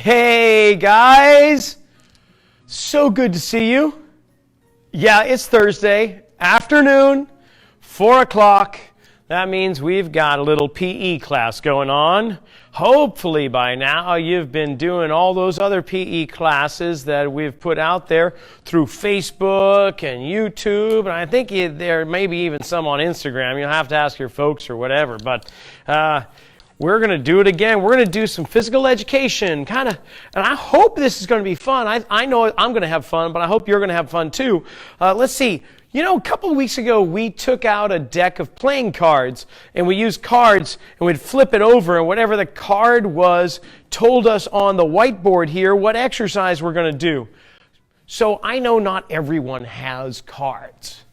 Hey guys, so good to see you. Yeah, it's Thursday afternoon, 4 o'clock. That means we've got a little PE class going on. Hopefully by now you've been doing all those other PE classes that we've put out there through Facebook and YouTube, and I think there may be even some on Instagram. You'll have to ask your folks or whatever, but we're going to do it again. We're going to do some physical education, and I hope this is going to be fun. I know I'm going to have fun, but I hope you're going to have fun too. Let's see. You know, a couple of weeks ago, we took out a deck of playing cards, and we used cards, and we'd flip it over, and whatever the card was told us on the whiteboard here what exercise we're going to do. So I know not everyone has cards,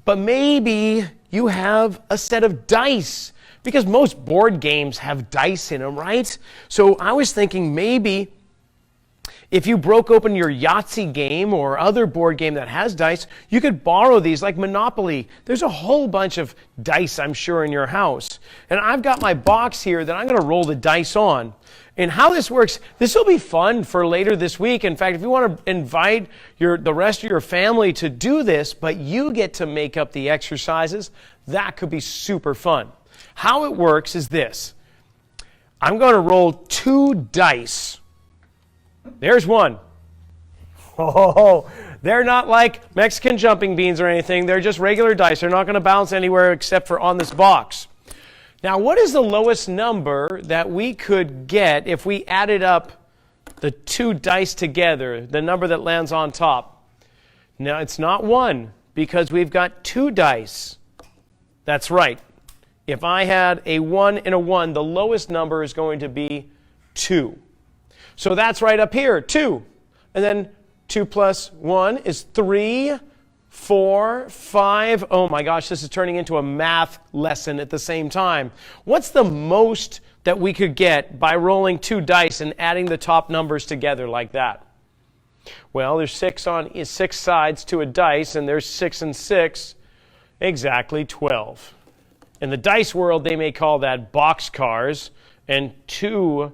but maybe you have a set of dice, because most board games have dice in them, right? So I was thinking maybe if you broke open your Yahtzee game or other board game that has dice, you could borrow these, like Monopoly. There's a whole bunch of dice, I'm sure, in your house. And I've got my box here that I'm going to roll the dice on. And how this works, this will be fun for later this week. In fact, if you want to invite the rest of your family to do this, but you get to make up the exercises, that could be super fun. How it works is this. I'm going to roll 2 dice. There's one. Oh, they're not like Mexican jumping beans or anything. They're just regular dice. They're not going to bounce anywhere except for on this box. Now, what is the lowest number that we could get if we added up the 2 dice together, the number that lands on top? Now, it's not 1 because we've got 2 dice. That's right. If I had a 1 and a 1, the lowest number is going to be 2. So that's right up here, 2. And then 2 plus 1 is 3, 4, 5. Oh my gosh, this is turning into a math lesson at the same time. What's the most that we could get by rolling 2 dice and adding the top numbers together like that? Well, there's 6 sides to a dice, and there's 6 and 6, exactly 12. In the dice world, they may call that boxcars, and 2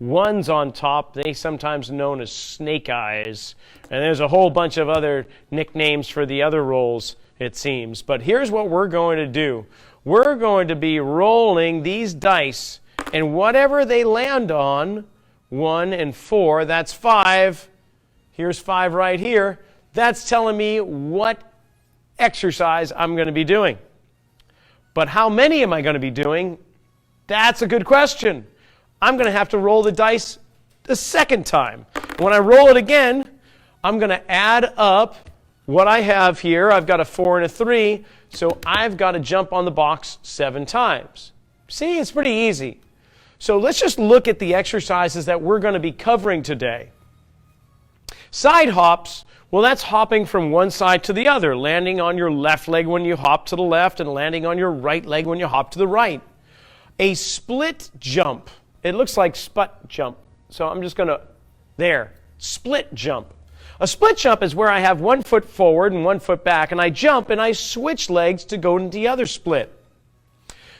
1s on top, they sometimes known as snake eyes. And there's a whole bunch of other nicknames for the other rolls, it seems. But here's what we're going to do. We're going to be rolling these dice, and whatever they land on, 1 and 4, that's 5. Here's 5 right here. That's telling me what exercise I'm going to be doing. But how many am I going to be doing? That's a good question. I'm going to have to roll the dice the second time. When I roll it again, I'm going to add up what I have here. I've got a 4 and a 3, so I've got to jump on the box 7 times. See, it's pretty easy. So let's just look at the exercises that we're going to be covering today. Side hops, well, that's hopping from one side to the other, landing on your left leg when you hop to the left and landing on your right leg when you hop to the right. A split jump. It looks like sput jump. So I'm just going to, there, split jump. A split jump is where I have 1 foot forward and 1 foot back, and I jump and I switch legs to go into the other split.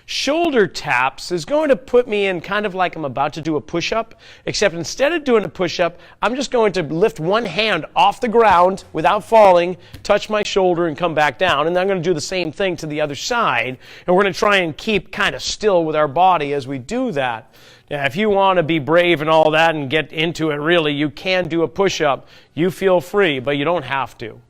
Shoulder taps is going to put me in kind of like I'm about to do a push-up, except instead of doing a push-up, I'm just going to lift one hand off the ground without falling, touch my shoulder, and come back down. And then I'm going to do the same thing to the other side, and we're going to try and keep kind of still with our body as we do that. Now, if you want to be brave and all that and get into it really, you can do a push-up. You feel free, but you don't have to.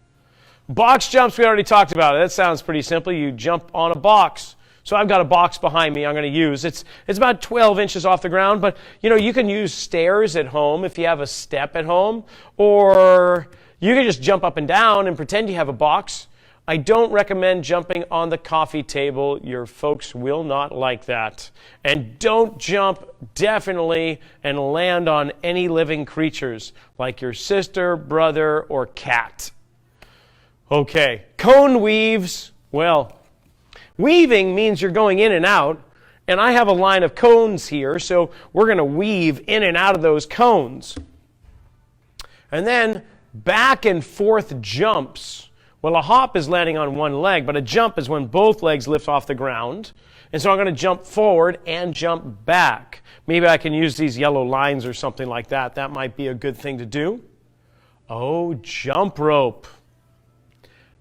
Box jumps, we already talked about it. That sounds pretty simple. You jump on a box. So I've got a box behind me I'm going to use. It's about 12 inches off the ground, but you can use stairs at home if you have a step at home, or you can just jump up and down and pretend you have a box. I don't recommend jumping on the coffee table. Your folks will not like that. And don't jump, definitely, and land on any living creatures, like your sister, brother, or cat. Okay, cone weaves. Well, weaving means you're going in and out, and I have a line of cones here, so we're going to weave in and out of those cones. And then back and forth jumps. Well, a hop is landing on one leg, but a jump is when both legs lift off the ground. And so I'm going to jump forward and jump back. Maybe I can use these yellow lines or something like that. That might be a good thing to do. Oh, jump rope.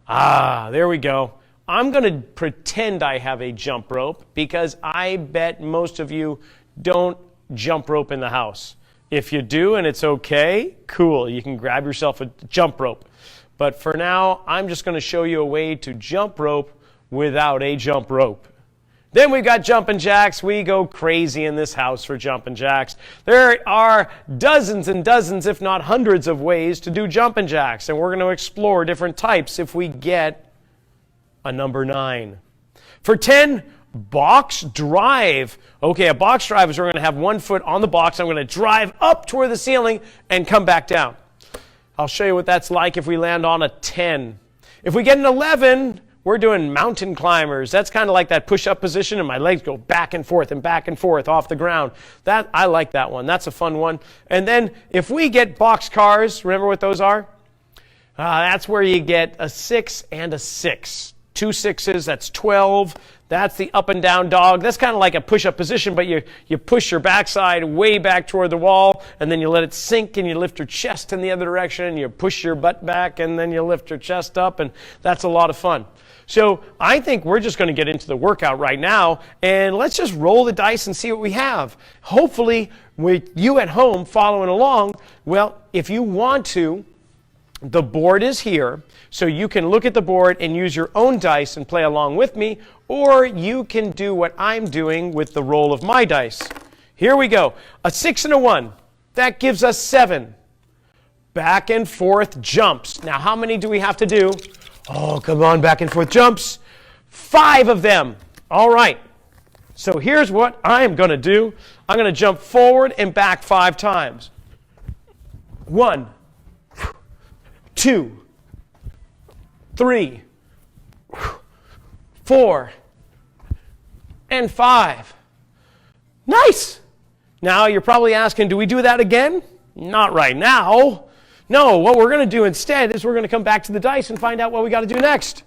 Ah, there we go. I'm going to pretend I have a jump rope because I bet most of you don't jump rope in the house. If you do and it's okay, cool. You can grab yourself a jump rope. But for now, I'm just going to show you a way to jump rope without a jump rope. Then we've got jumping jacks. We go crazy in this house for jumping jacks. There are dozens and dozens, if not hundreds of ways to do jumping jacks. And we're going to explore different types if we get a number 9. For 10, box drive. Okay, a box drive is we're going to have one foot on the box. I'm going to drive up toward the ceiling and come back down. I'll show you what that's like if we land on a 10. If we get an 11, we're doing mountain climbers. That's kind of like that push-up position, and my legs go back and forth off the ground. I like that one. That's a fun one. And then if we get box cars, remember what those are? That's where you get a 6 and a 6. 2 6s, that's 12. That's the up and down dog. That's kind of like a push-up position, but you push your backside way back toward the wall, and then you let it sink, and you lift your chest in the other direction, and you push your butt back, and then you lift your chest up, and that's a lot of fun. So I think we're just going to get into the workout right now, and let's just roll the dice and see what we have. Hopefully, with you at home following along, well, if you want to, the board is here, so you can look at the board and use your own dice and play along with me, or you can do what I'm doing with the roll of my dice. Here we go. A 6 and a 1. That gives us 7. Back and forth jumps. Now, how many do we have to do? Oh, come on, back and forth jumps. 5 of them. All right. So here's what I am going to do. I'm going to jump forward and back 5 times. 1, 2, 3, 4, and 5. Nice! Now you're probably asking, do we do that again? Not right now. No, what we're going to do instead is we're going to come back to the dice and find out what we got to do next.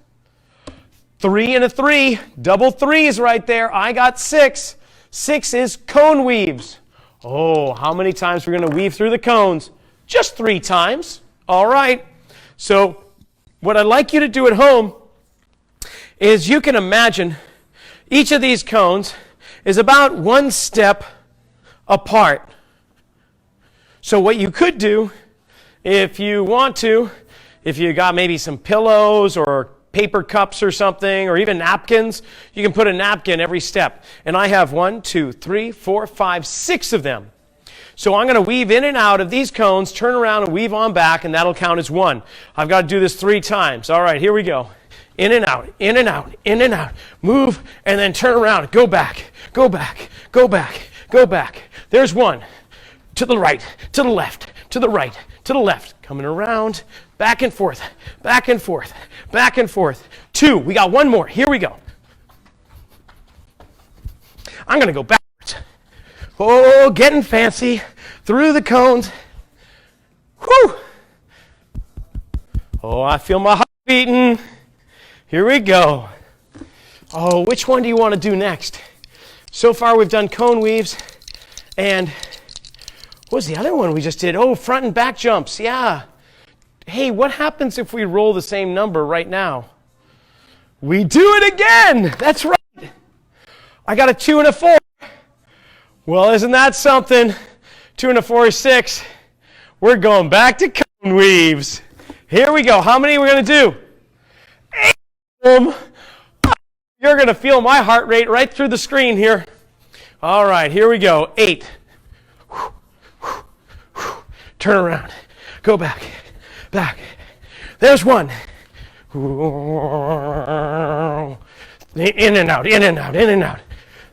3 and a 3. Double 3s right there. I got 6. 6 is cone weaves. Oh, how many times we're going to weave through the cones? Just 3 times. All right. So what I'd like you to do at home is you can imagine each of these cones is about 1 step apart. So what you could do, if you want to, if you got maybe some pillows or paper cups or something, or even napkins, you can put a napkin every step. And I have 1, 2, 3, 4, 5, 6 of them. So I'm going to weave in and out of these cones, turn around and weave on back, and that'll count as 1. I've got to do this 3 times. All right, here we go. In and out, in and out, in and out. Move, and then turn around. Go back, go back, go back, go back. There's 1. To the right, to the left, to the right, to the left. Coming around, back and forth, back and forth, back and forth. 2. We got 1 more. Here we go. I'm going to go backwards. Oh, getting fancy. Through the cones. Whew. Oh, I feel my heart beating. Here we go. Oh, which one do you want to do next? So far we've done cone weaves, and what was the other one we just did? Oh, front and back jumps, yeah. Hey, what happens if we roll the same number right now? We do it again! That's right! I got a 2 and a 4. Well, isn't that something? 2 and a 4 is 6. We're going back to cone weaves. Here we go. How many are we going to do? 8 of them. You're going to feel my heart rate right through the screen here. All right, here we go. 8. Turn around. Go back. Back. There's 1. In and out, in and out, in and out.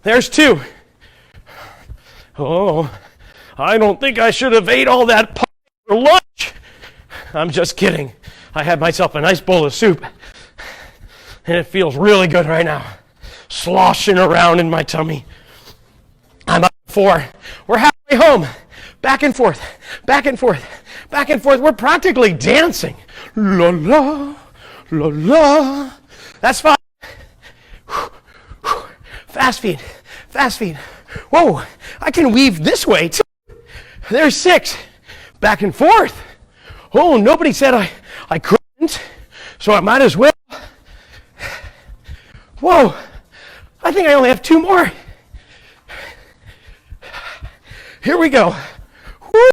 There's 2. Oh, I don't think I should have ate all that pie for lunch. I'm just kidding. I had myself a nice bowl of soup, and it feels really good right now. Sloshing around in my tummy. I'm up to 4. We're halfway home. Back and forth, back and forth, back and forth. We're practically dancing. La la, la la. That's 5. Fast feet. Fast feet. Whoa, I can weave this way too. There's 6. Back and forth. Oh, nobody said I couldn't, so I might as well. Whoa, I think I only have 2 more. Here we go. Woo.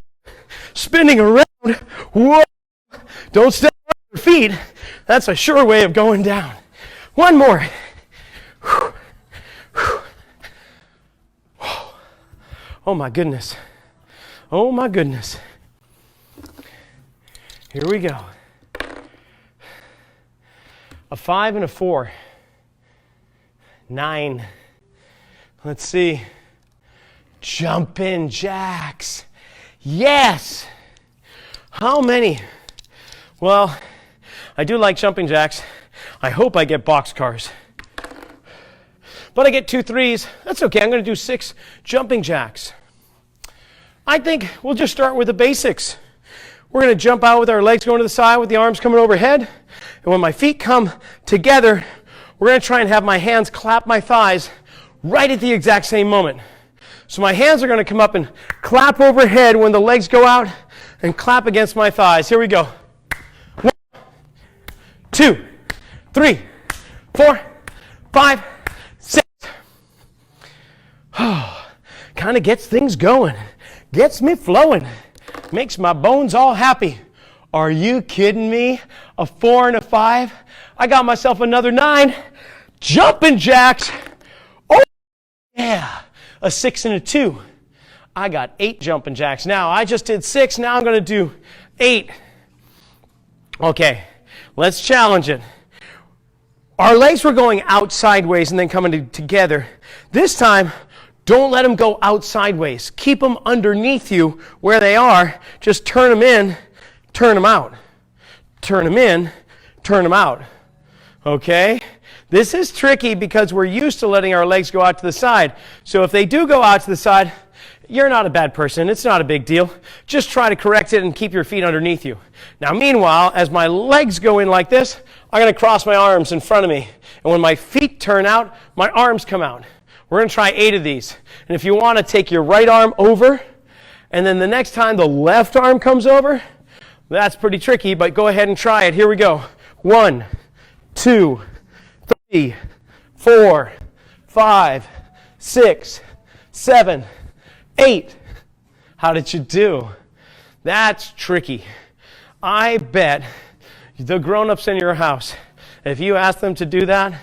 Spinning around. Whoa. Don't step on your feet. That's a sure way of going down. 1 more. Oh my goodness. Oh my goodness. Here we go. A 5 and a 4. 9. Let's see. Jumping jacks. Yes. How many? Well, I do like jumping jacks. I hope I get boxcars. But I get 2 3s. That's okay. I'm going to do 6 jumping jacks. I think we'll just start with the basics. We're going to jump out with our legs going to the side with the arms coming overhead. And when my feet come together, we're going to try and have my hands clap my thighs right at the exact same moment. So my hands are going to come up and clap overhead when the legs go out and clap against my thighs. Here we go. 1, 2, 3, 4, 5, 6. Oh, kind of gets things going. Gets me flowing. Makes my bones all happy. Are you kidding me? A 4 and a 5. I got myself another 9. Jumping jacks. Oh, yeah. A 6 and a 2. I got 8 jumping jacks. Now, I just did 6. Now I'm going to do 8. Okay, let's challenge it. Our legs were going out sideways and then coming together. This time, don't let them go out sideways. Keep them underneath you where they are. Just turn them in, turn them out. Turn them in, turn them out. Okay? This is tricky because we're used to letting our legs go out to the side. So if they do go out to the side, you're not a bad person. It's not a big deal. Just try to correct it and keep your feet underneath you. Now, meanwhile, as my legs go in like this, I'm going to cross my arms in front of me. And when my feet turn out, my arms come out. We're going to try 8 of these. And if you want to take your right arm over, and then the next time the left arm comes over, that's pretty tricky, but go ahead and try it. Here we go. 1, 2, 3, 4, 5, 6, 7, 8. How did you do? That's tricky. I bet the grown-ups in your house, if you ask them to do that,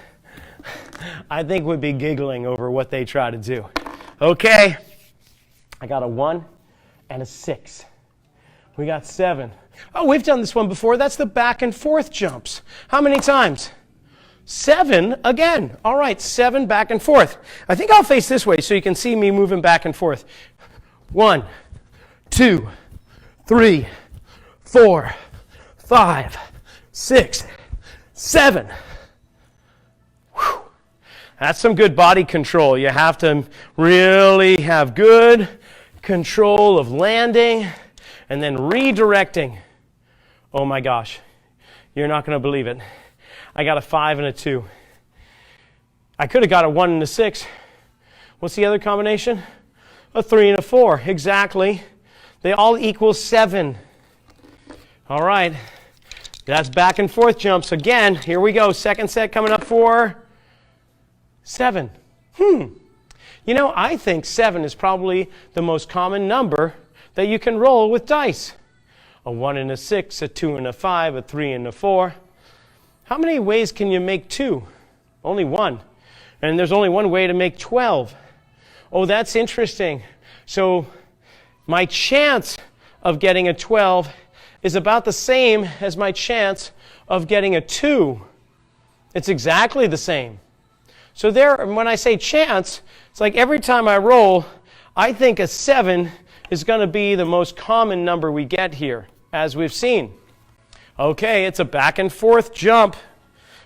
I think would be giggling over what they try to do. Okay, I got a 1 and a 6. We got 7. Oh, we've done this one before. That's the back and forth jumps. How many times? 7 again. All right, 7 back and forth. I think I'll face this way so you can see me moving back and forth. 1, 2, 3, 4, 5, 6, 7. Whew. That's some good body control. You have to really have good control of landing and then redirecting. Oh my gosh, you're not going to believe it. I got a 5 and a 2. I could have got a 1 and a 6. What's the other combination? A 3 and a 4. Exactly. They all equal 7. All right. That's back and forth jumps. Again, here we go. Second set coming up for 7. You know, I think 7 is probably the most common number that you can roll with dice. A 1 and a 6, a 2 and a 5, a 3 and a 4. How many ways can you make 2? Only 1. And there's only one way to make 12. Oh, that's interesting. So my chance of getting a 12 is about the same as my chance of getting a 2. It's exactly the same. So there, when I say chance, it's like every time I roll, I think a 7 is going to be the most common number we get here, as we've seen. Okay, it's a back and forth jump.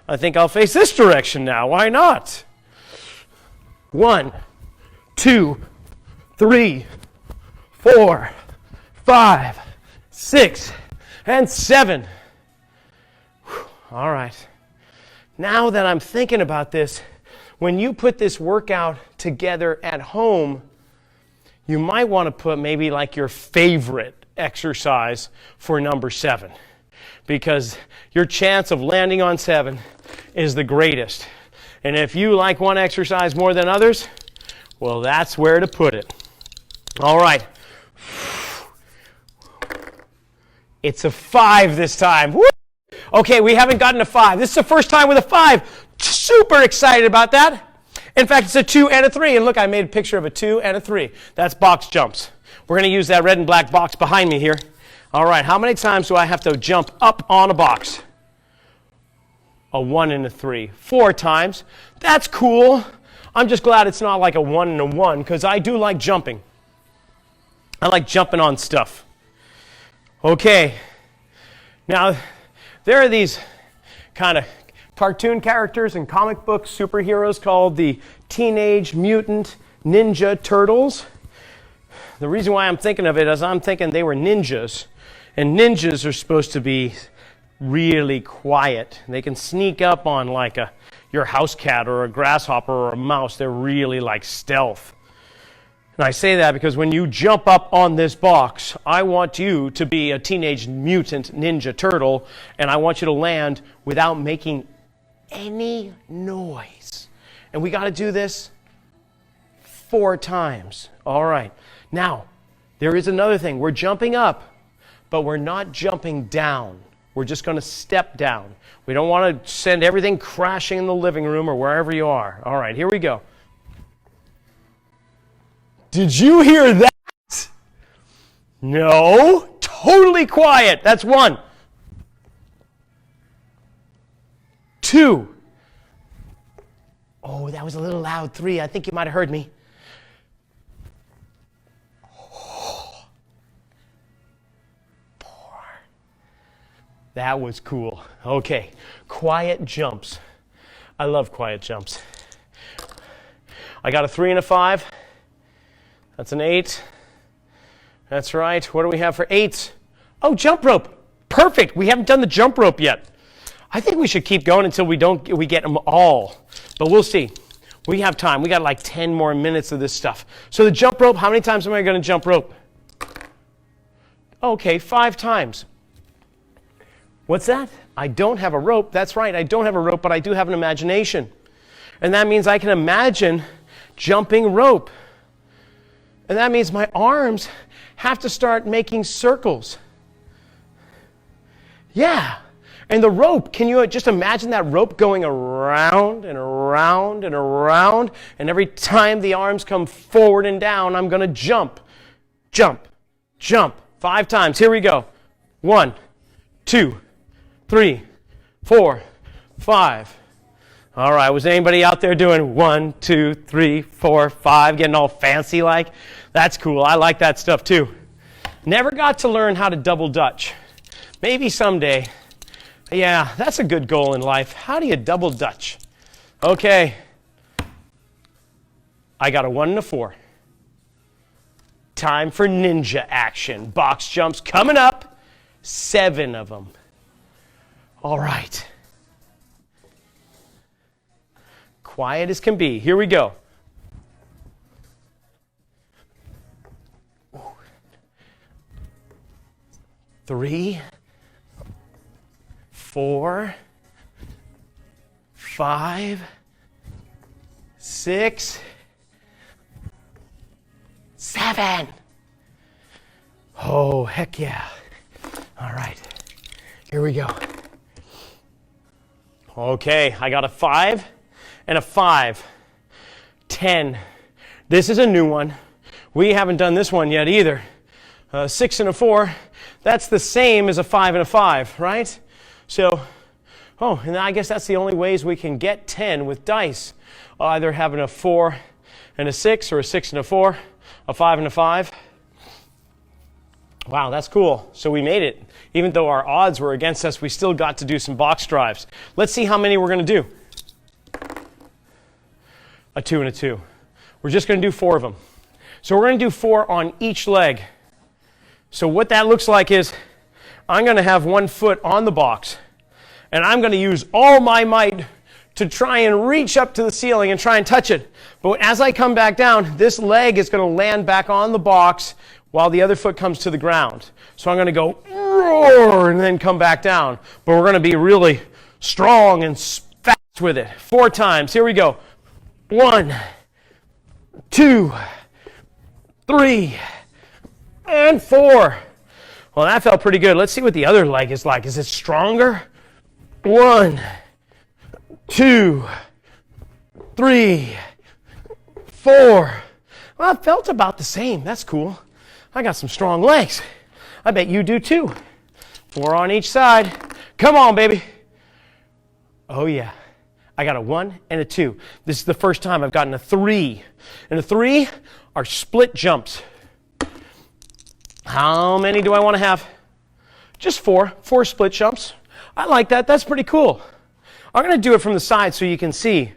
I think I'll face this direction now. Why not? 1, 2, 3, 4, 5, 6, and 7. Whew. All right. Now that I'm thinking about this, when you put this workout together at home, you might want to put maybe like your favorite exercise for number 7, because your chance of landing on 7 is the greatest. And if you like one exercise more than others, well, that's where to put it. All right. It's a 5 this time. Woo! Okay, we haven't gotten a 5. This is the first time with a 5. Super excited about that. In fact, it's a 2 and a 3. And look, I made a picture of a 2 and a 3. That's box jumps. We're going to use that red and black box behind me here. All right, how many times do I have to jump up on a box? A 1 and a 3. 4 times. That's cool. I'm just glad it's not like a 1 and a 1, because I do like jumping. I like jumping on stuff. Okay. Now, there are these kind of cartoon characters and comic book superheroes called the Teenage Mutant Ninja Turtles. The reason why I'm thinking of it is I'm thinking they were ninjas. And ninjas are supposed to be really quiet. They can sneak up on like your house cat or a grasshopper or a mouse. They're really like stealth. And I say that because when you jump up on this box, I want you to be a Teenage Mutant Ninja Turtle, and I want you to land without making any noise. And we got to do this 4 times. All right. Now, there is another thing. We're jumping up, but we're not jumping down. We're just going to step down. We don't want to send everything crashing in the living room or wherever you are. All right, here we go. Did you hear that? No. Totally quiet. That's 1. 2. Oh, that was a little loud. 3. I think you might have heard me. 4. That was cool. Okay. Quiet jumps. I love quiet jumps. I got a 3 and a 5. That's an 8. That's right. What do we have for 8s? Oh, jump rope. Perfect. We haven't done the jump rope yet. I think we should keep going until we get them all. But we'll see. We have time. We got like 10 more minutes of this stuff. So the jump rope, how many times am I going to jump rope? Okay, 5 times. What's that? I don't have a rope. That's right. I don't have a rope, but I do have an imagination. And that means I can imagine jumping rope. And that means my arms have to start making circles. Yeah. And the rope, can you just imagine that rope going around and around and around? And every time the arms come forward and down, I'm going to jump, jump, jump. 5 times. Here we go. 1, 2, 3, 4, 5. All right, was anybody out there doing 1, 2, 3, 4, 5, getting all fancy like? That's cool. I like that stuff too. Never got to learn how to double Dutch. Maybe someday. Yeah, that's a good goal in life. How do you double Dutch? Okay. I got a 1 and a 4. Time for ninja action. Box jumps coming up. 7 of them. All right. Quiet as can be. Here we go. 3, 4, 5, 6, 7. Oh, heck yeah. All right. Here we go. Okay, I got a 5 and a 5. 10. This is a new one. We haven't done this one yet either. 6 and a 4. That's the same as a 5 and a 5, right? So, and I guess that's the only ways we can get 10 with dice. Either having a 4 and a 6, or a 6 and a 4, a 5 and a 5. Wow, that's cool. So we made it. Even though our odds were against us, we still got to do some box drives. Let's see how many we're going to do. A 2 and a 2. We're just going to do 4 of them. So we're going to do 4 on each leg. So what that looks like is I'm going to have 1 foot on the box, and I'm going to use all my might to try and reach up to the ceiling and try and touch it. But as I come back down, this leg is going to land back on the box while the other foot comes to the ground. So I'm going to go roar and then come back down. But we're going to be really strong and fast with it. 4 times. Here we go. 1, 2, 3, and 4. Well, that felt pretty good. Let's see what the other leg is like. Is it stronger? 1, 2, 3, 4. Well, it felt about the same. That's cool. I got some strong legs. I bet you do too. 4 on each side. Come on, baby. Oh, yeah. I got a 1 and a 2. This is the first time I've gotten a 3. And a 3 are split jumps. How many do I want to have? Just 4. 4 split jumps. I like that. That's pretty cool. I'm going to do it from the side so you can see.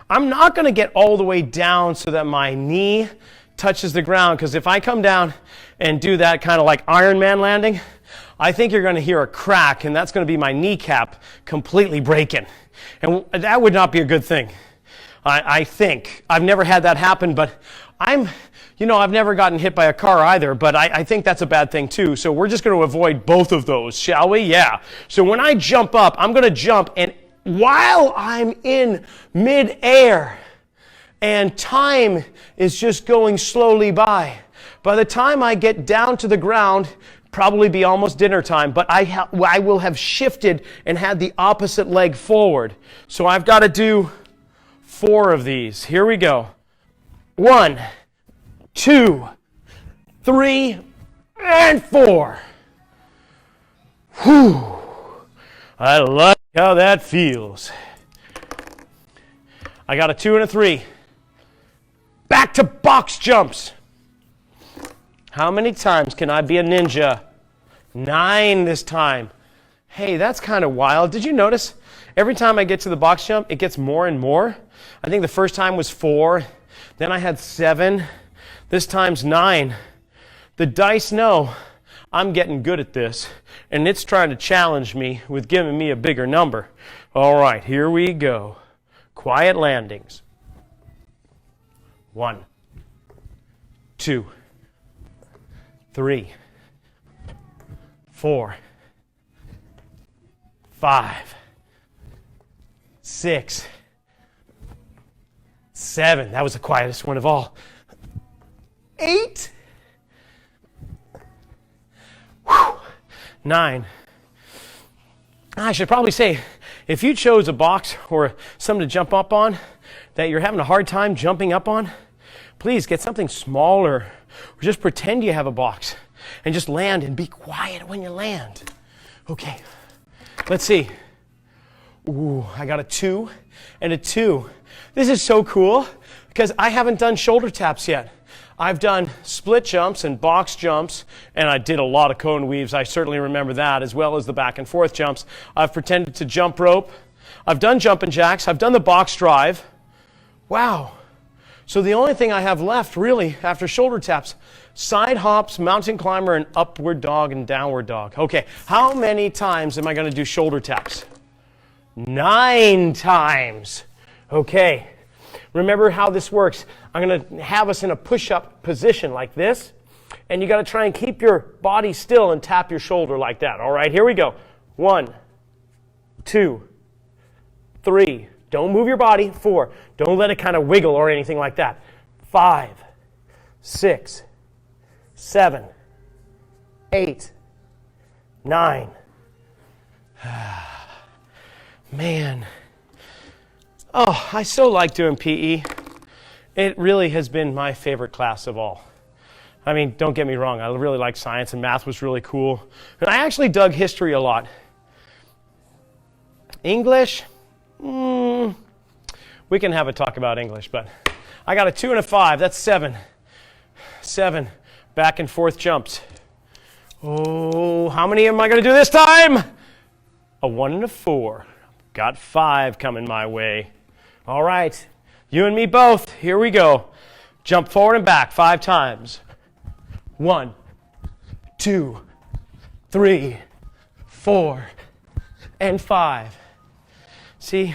I'm not going to get all the way down so that my knee touches the ground, because if I come down and do that kind of like Iron Man landing, I think you're going to hear a crack, and that's going to be my kneecap completely breaking. And that would not be a good thing. I think. I've never had that happen, but I've never gotten hit by a car either, but I think that's a bad thing too. So we're just going to avoid both of those, shall we? Yeah. So when I jump up, I'm going to jump, and while I'm in midair, and time is just going slowly by the time I get down to the ground, probably be almost dinner time, but I will have shifted and had the opposite leg forward. So I've got to do 4 of these. Here we go. 1, 2, 3, and 4. Whew. I like how that feels. I got a 2 and a 3. Back to box jumps. How many times can I be a ninja? 9 this time. Hey, that's kind of wild. Did you notice? Every time I get to the box jump, it gets more and more. I think the first time was 4. Then I had 7. This time's 9. The dice know I'm getting good at this, and it's trying to challenge me with giving me a bigger number. All right, here we go. Quiet landings. 1, 2, 3, 4, 5, 6, 7. That was the quietest one of all. 8. 9. I should probably say, if you chose a box or something to jump up on that you're having a hard time jumping up on, please get something smaller, or just pretend you have a box and just land and be quiet when you land. Okay, let's see. Ooh, I got a 2 and a 2. This is so cool because I haven't done shoulder taps yet. I've done split jumps and box jumps, and I did a lot of cone weaves. I certainly remember that, as well as the back and forth jumps. I've pretended to jump rope. I've done jumping jacks. I've done the box drive. Wow. So the only thing I have left, really, after shoulder taps, side hops, mountain climber, and upward dog and downward dog. Okay, how many times am I going to do shoulder taps? 9 times. Okay. Remember how this works. I'm going to have us in a push-up position like this, and you got to try and keep your body still and tap your shoulder like that. All right, here we go. 1, 2, 3. Don't move your body. 4. Don't let it kind of wiggle or anything like that. 5, 6, 7, 8, 9. Man. Oh, I so like doing PE. It really has been my favorite class of all. I mean, don't get me wrong, I really like science, and math was really cool. And I actually dug history a lot. English? We can have a talk about English, but I got a 2 and a 5. That's 7. 7 back and forth jumps. Oh, how many am I going to do this time? A 1 and a 4. Got 5 coming my way. All right, you and me both. Here we go. Jump forward and back 5 times. 1, 2, 3, 4, and 5. See,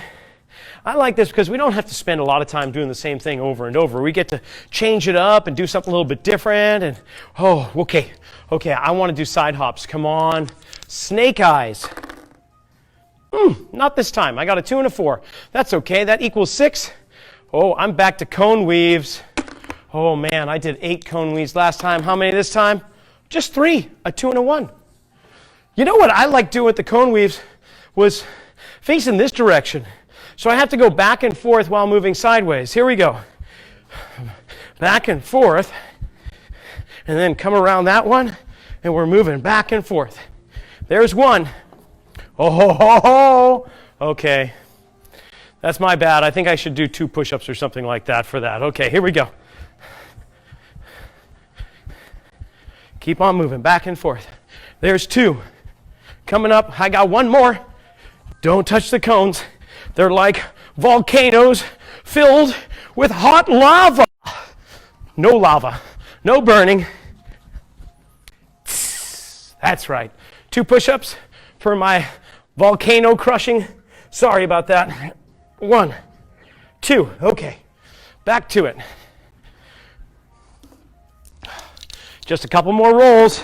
I like this because we don't have to spend a lot of time doing the same thing over and over. We get to change it up and do something a little bit different. And, oh, okay, I want to do side hops. Come on. Snake eyes. Not this time. I got a 2 and a 4. That's okay. That equals 6. Oh, I'm back to cone weaves. Oh, man, I did 8 cone weaves last time. How many this time? Just 3, a 2 and a 1. You know what I like doing with the cone weaves was facing this direction. So I have to go back and forth while moving sideways. Here we go. Back and forth. And then come around that one. And we're moving back and forth. There's one. Oh, ho, ho, ho. Okay. That's my bad. I think I should do 2 push-ups or something like that for that. Okay, here we go. Keep on moving back and forth. There's 2. Coming up, I got 1 more. Don't touch the cones. They're like volcanoes filled with hot lava. No lava. No burning. That's right. 2 push-ups for my volcano crushing. Sorry about that. 1, 2. Okay. Back to it. Just a couple more rolls.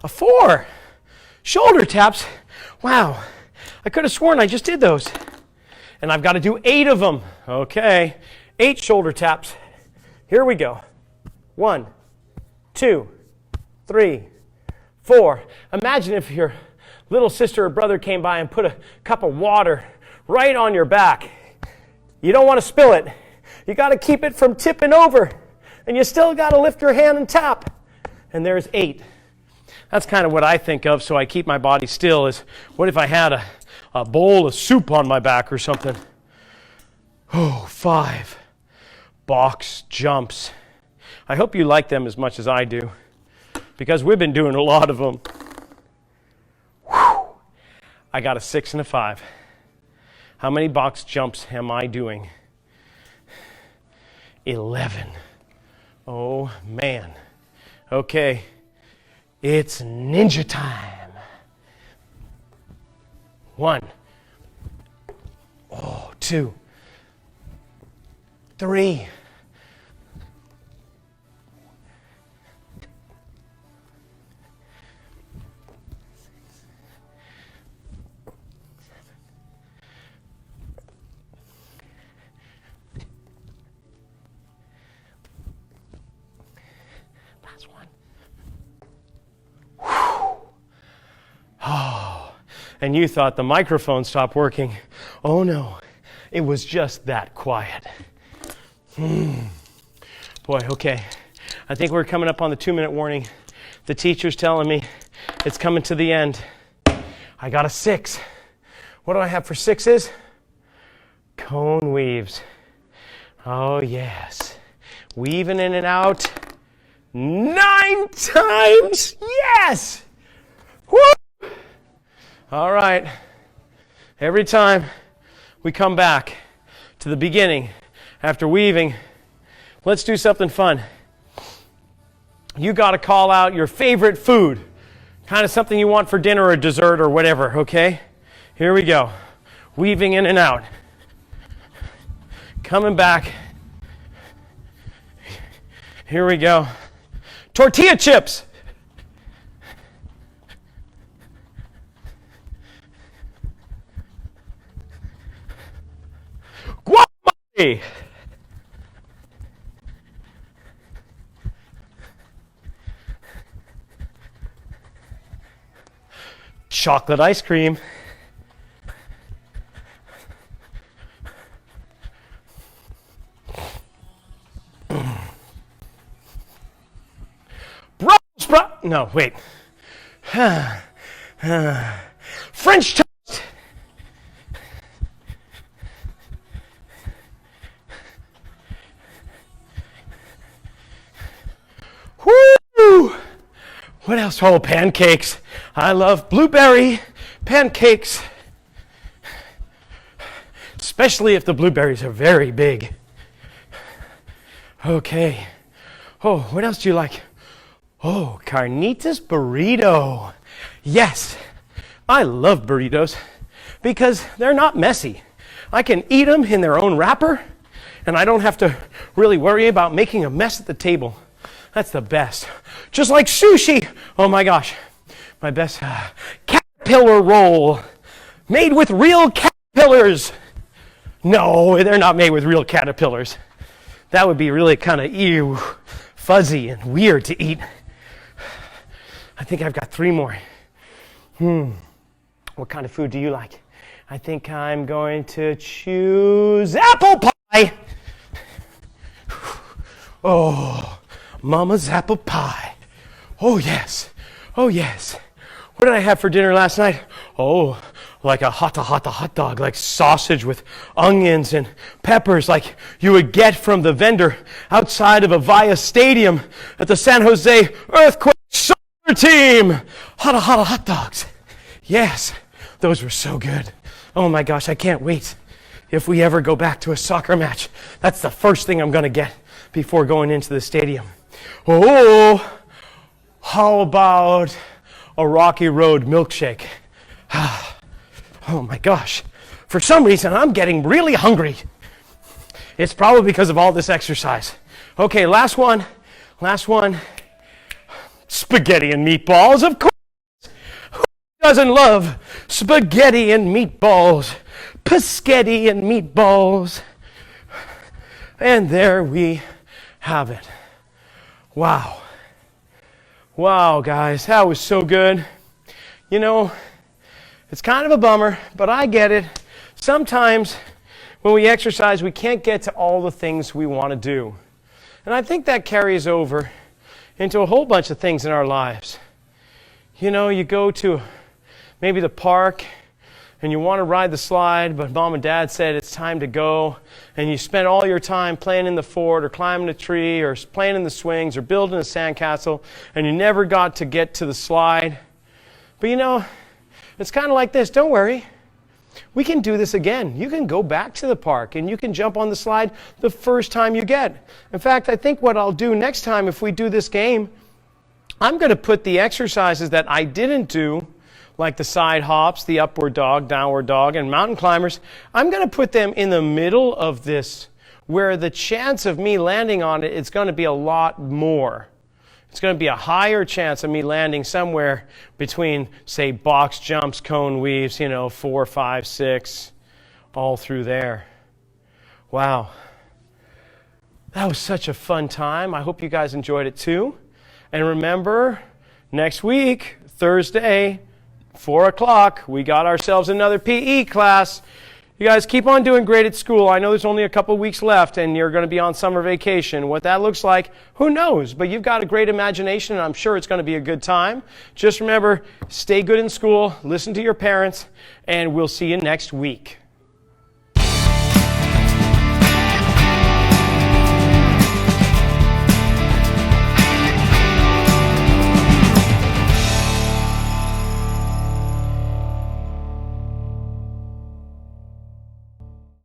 A 4. Shoulder taps. Wow. I could have sworn I just did those. And I've got to do 8 of them. Okay. 8 shoulder taps. Here we go. 1, 2, 3, 4. Imagine if your little sister or brother came by and put a cup of water right on your back. You don't want to spill it. You got to keep it from tipping over. And you still got to lift your hand and tap. And there's 8. That's kind of what I think of, so I keep my body still, is what if I had a bowl of soup on my back or something? Oh, 5. Box jumps. I hope you like them as much as I do, because we've been doing a lot of them. Whew. I got a 6 and a 5. How many box jumps am I doing? 11. Oh, man. Okay. It's ninja time. 1. Oh, 2. 3. 1. Oh, and you thought the microphone stopped working. Oh no, it was just that quiet. Boy, okay. I think we're coming up on the 2-minute warning. The teacher's telling me it's coming to the end. I got a 6. What do I have for 6s? Cone weaves. Oh yes. Weaving in and out. 9 times! Yes! Woo! All right. Every time we come back to the beginning after weaving, let's do something fun. You got to call out your favorite food, kind of something you want for dinner or dessert or whatever, okay? Here we go. Weaving in and out. Coming back. Here we go. Tortilla chips. Guacamole. Chocolate ice cream. No, wait. French toast. Woo! What else? Oh, pancakes. I love blueberry pancakes. Especially if the blueberries are very big. Okay. Oh, what else do you like? Oh, carnitas burrito. Yes, I love burritos because they're not messy. I can eat them in their own wrapper, and I don't have to really worry about making a mess at the table. That's the best. Just like sushi. Oh my gosh. My best caterpillar roll. Made with real caterpillars. No, they're not made with real caterpillars. That would be really kind of fuzzy and weird to eat. I think I've got 3 more. What kind of food do you like? I think I'm going to choose apple pie. Oh, Mama's apple pie. Oh, yes. Oh, yes. What did I have for dinner last night? Oh, like a hot dog, like sausage with onions and peppers like you would get from the vendor outside of a Via Stadium at the San Jose Earthquake soccer team. Hot dogs. Yes, those were so good. Oh my gosh, I can't wait. If we ever go back to a soccer match, that's the first thing I'm going to get before going into the stadium. Oh, how about a Rocky Road milkshake? Oh my gosh. For some reason, I'm getting really hungry. It's probably because of all this exercise. Okay, last one. Spaghetti and meatballs, of course. Who doesn't love spaghetti and meatballs? Paschetti and meatballs. And there we have it. Wow. Wow, guys, that was so good. You know, it's kind of a bummer, but I get it. Sometimes when we exercise, we can't get to all the things we want to do. And I think that carries over into a whole bunch of things in our lives. You know, you go to maybe the park and you want to ride the slide, but mom and dad said it's time to go, and you spend all your time playing in the fort or climbing a tree or playing in the swings or building a sandcastle, and you never got to get to the slide. But you know, it's kind of like this. Don't worry. We can do this again. You can go back to the park and you can jump on the slide the first time you get. In fact, I think what I'll do next time if we do this game, I'm going to put the exercises that I didn't do, like the side hops, the upward dog, downward dog, and mountain climbers, I'm going to put them in the middle of this, where the chance of me landing on it is going to be a lot more. It's going to be a higher chance of me landing somewhere between, say, box jumps, cone weaves, 4, 5, 6, all through there. Wow. That was such a fun time. I hope you guys enjoyed it too. And remember, next week, Thursday, 4 o'clock, we got ourselves another PE class. You guys keep on doing great at school. I know there's only a couple weeks left and you're going to be on summer vacation. What that looks like, who knows? But you've got a great imagination and I'm sure it's going to be a good time. Just remember, stay good in school, listen to your parents, and we'll see you next week.